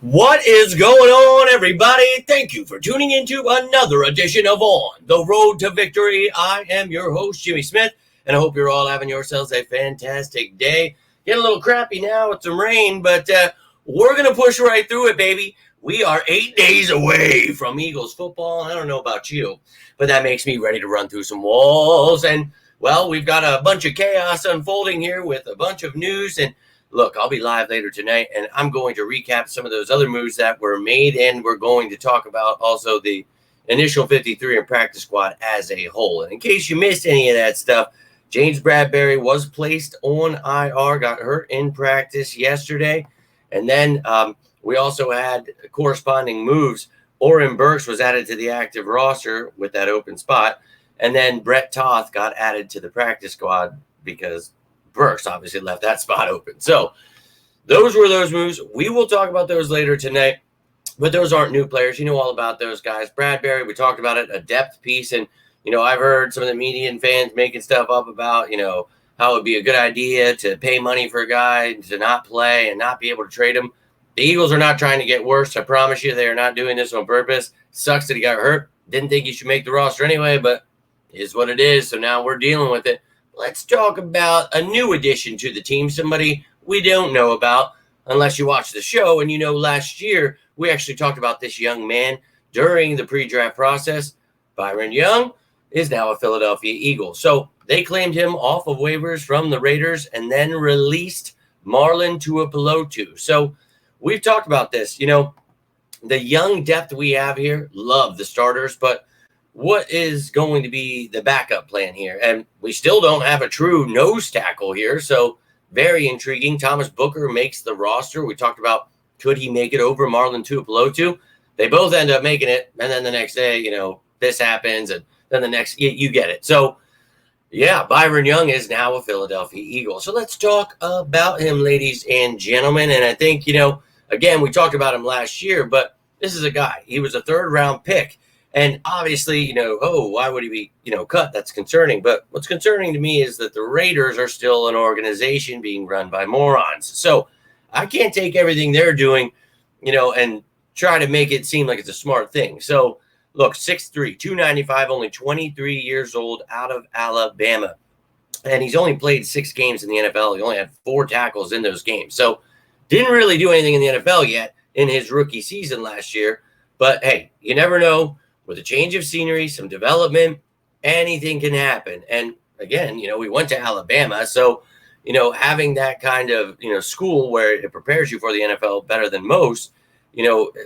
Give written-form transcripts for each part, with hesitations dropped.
What is going on, everybody? Thank you for tuning into another edition of On the Road to Victory. I am your host, Jimmy Smith, and I hope you're all having yourselves a fantastic day. Getting a little crappy now with some rain, but we're going to push right through it, baby. We are 8 days away from Eagles football. I don't know about you, but that makes me ready to run through some walls. And, well, we've got a bunch of chaos unfolding here with a bunch of news. And look, I'll be live later tonight, and I'm going to recap some of those other moves that were made, and we're going to talk about also the initial 53 and practice squad as a whole. And in case you missed any of that stuff, James Bradberry was placed on IR, got hurt in practice yesterday. And then we also had corresponding moves. Burks was added to the active roster with that open spot. And then Toth got added to the practice squad because Burks obviously left that spot open. So those were those moves. We will talk about those later tonight, but those aren't new players. You know all about those guys. Bradberry, we talked about it, a depth piece. And, I've heard some of the media and fans making stuff up about, how it would be a good idea to pay money for a guy to not play and not be able to trade him. The Eagles are not trying to get worse. I promise you, they are not doing this on purpose. Sucks that he got hurt. Didn't think he should make the roster anyway, but it is what it is. So now we're dealing with it. Let's talk about a new addition to the team, somebody we don't know about unless you watch the show. And last year we actually talked about this young man during the pre-draft process. Byron Young is now a Philadelphia Eagle. So they claimed him off of waivers from the Raiders and then released Marlon Tuipulotu. So we've talked about this. The young depth we have here, love the starters, but what is going to be the backup plan here? And we still don't have a true nose tackle here, so very intriguing. Thomas Booker makes the roster. We talked about, could he make it over Marlon Tuipulotu? They both end up making it, and then the next day, this happens, and then the next, you get it. So, yeah, Byron Young is now a Philadelphia Eagle. So let's talk about him, ladies and gentlemen. And I think, again, we talked about him last year, but this is a guy. He was a third-round pick. And obviously, why would he be, cut? That's concerning. But what's concerning to me is that the Raiders are still an organization being run by morons. So I can't take everything they're doing, and try to make it seem like it's a smart thing. So look, 6'3", 295, only 23 years old, out of Alabama. And he's only played 6 games in the NFL. He only had 4 tackles in those games. So didn't really do anything in the NFL yet in his rookie season last year. But, hey, you never know. With a change of scenery, some development, anything can happen. And, again, we went to Alabama. So, having that kind of, school where it prepares you for the NFL better than most,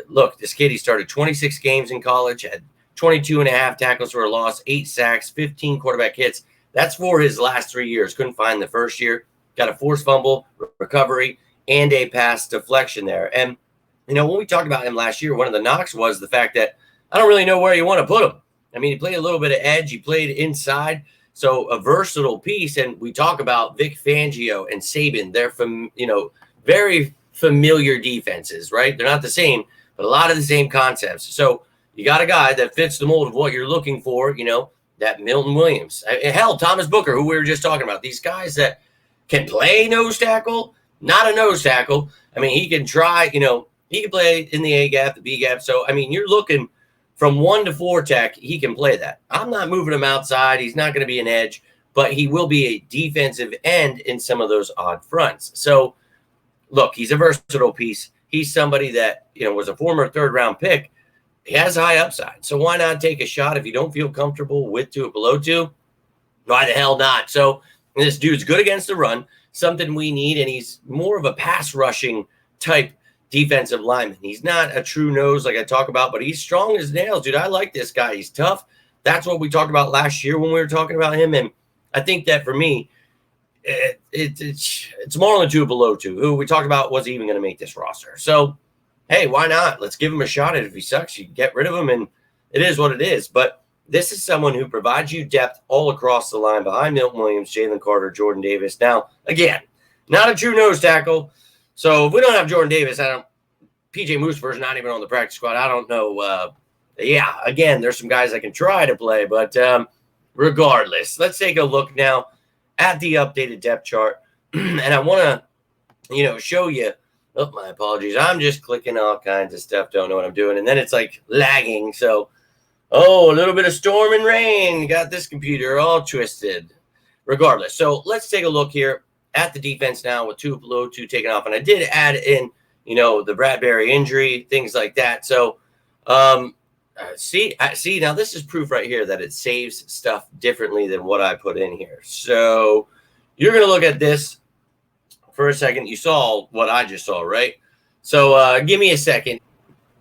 look, this kid, he started 26 games in college, had 22 and a half tackles for a loss, 8 sacks, 15 quarterback hits. That's for his last 3 years. Couldn't find the first year. Got a forced fumble, recovery, and a pass deflection there. And, when we talked about him last year, one of the knocks was the fact that I don't really know where you want to put him. I mean, he played a little bit of edge. He played inside. So a versatile piece. And we talk about Vic Fangio and Saban. They're very familiar defenses, right? They're not the same, but a lot of the same concepts. So you got a guy that fits the mold of what you're looking for, that Milton Williams. Hell, Thomas Booker, who we were just talking about. These guys that can play nose tackle, not a nose tackle. I mean, he can try, he can play in the A gap, the B gap. So, I mean, you're looking from 1 to 4 tech, he can play that. I'm not moving him outside. He's not going to be an edge, but he will be a defensive end in some of those odd fronts. So, look, he's a versatile piece. He's somebody that, was a former third-round pick. He has high upside. So why not take a shot if you don't feel comfortable with Tuipulotu? Why the hell not? So this dude's good against the run, something we need, and he's more of a pass-rushing type defensive lineman. He's not a true nose like I talk about, but he's strong as nails, dude. I like this guy. He's tough. That's what we talked about last year when we were talking about him. And I think that for me, it's Marlon Tuipulotu, who we talked about was even going to make this roster. So, hey, why not? Let's give him a shot. And if he sucks, you get rid of him, and it is what it is. But this is someone who provides you depth all across the line behind Milton Williams, Jalen Carter, Jordan Davis. Now, again, not a true nose tackle. So if we don't have Jordan Davis, PJ Moosefer's not even on the practice squad. I don't know. Again, there's some guys that can try to play, but regardless, let's take a look now at the updated depth chart. And I want to, show you Oh, my apologies. I'm just clicking all kinds of stuff. Don't know what I'm doing. And then it's like lagging. So, oh, a little bit of storm and rain. Got this computer all twisted. Regardless. So let's take a look here at the defense now with Tuipulotu taking off. And I did add in, the Bradberry injury, things like that. So, see, now this is proof right here that it saves stuff differently than what I put in here. So you're going to look at this for a second. You saw what I just saw, right? So give me a second.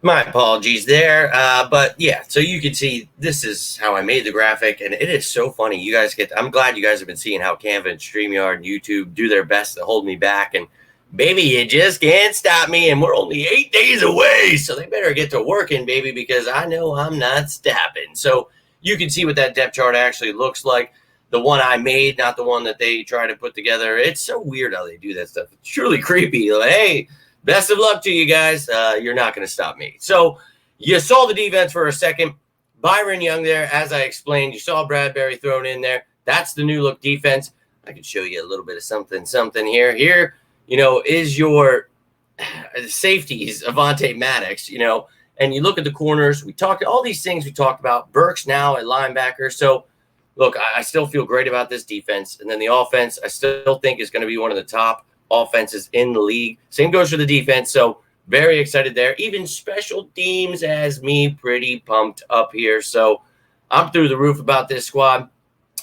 My apologies there. But yeah, so you can see this is how I made the graphic, and it is so funny. I'm glad you guys have been seeing how Canva and StreamYard and YouTube do their best to hold me back. And baby, you just can't stop me. And we're only 8 days away. So they better get to working, baby, because I know I'm not stopping. So you can see what that depth chart actually looks like. The one I made, not the one that they try to put together. It's so weird how they do that stuff. It's truly creepy. Like, hey, best of luck to you guys. You're not going to stop me. So you saw the defense for a second. Byron Young there, as I explained. You saw Bradberry thrown in there. That's the new look defense. I can show you a little bit of something here. Here, is your safeties, Avonte Maddox, and you look at the corners. We talked all these things we talked about. Burks now at linebacker. So, look, I still feel great about this defense. And then the offense, I still think is going to be one of the top offenses in the league. Same goes for the defense. So very excited there. Even special teams has me pretty pumped up here. So I'm through the roof about this squad,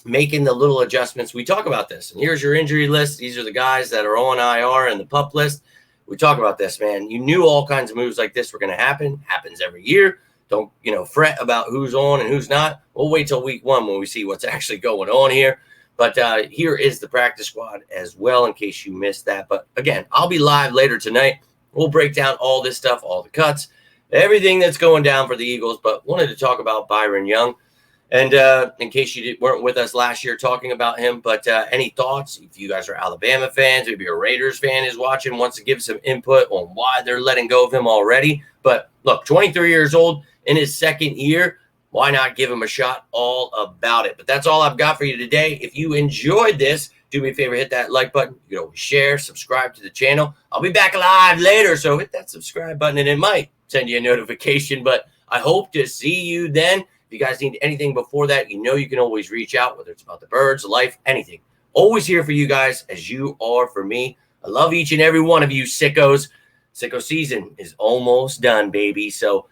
making the little adjustments. We talk about this. And here's your injury list. These are the guys that are on IR and the PUP list. We talk about this, man. You knew all kinds of moves like this were going to happen. Happens every year. Don't, fret about who's on and who's not. We'll wait till week 1 when we see what's actually going on here. But here is the practice squad as well, in case you missed that. But again, I'll be live later tonight. We'll break down all this stuff, all the cuts, everything that's going down for the Eagles. But wanted to talk about Byron Young. And in case you weren't with us last year talking about him, but any thoughts? If you guys are Alabama fans, maybe a Raiders fan is watching, wants to give some input on why they're letting go of him already. But look, 23 years old in his second year, why not give him a shot? All about it. But that's all I've got for you today. If you enjoyed this, do me a favor, hit that like button. You can always share, subscribe to the channel. I'll be back live later, so hit that subscribe button, and it might send you a notification. But I hope to see you then. If you guys need anything before that, you can always reach out, whether it's about the birds, life, anything. Always here for you guys as you are for me. I love each and every one of you sickos. Sicko season is almost done, baby. So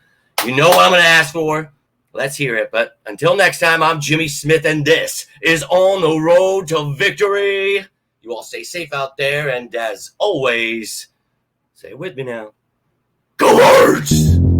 you know what I'm going to ask for. Let's hear it. But until next time, I'm Jimmy Smith, and this is On the Road to Victory. You all stay safe out there. And as always, say it with me now. Go Birds!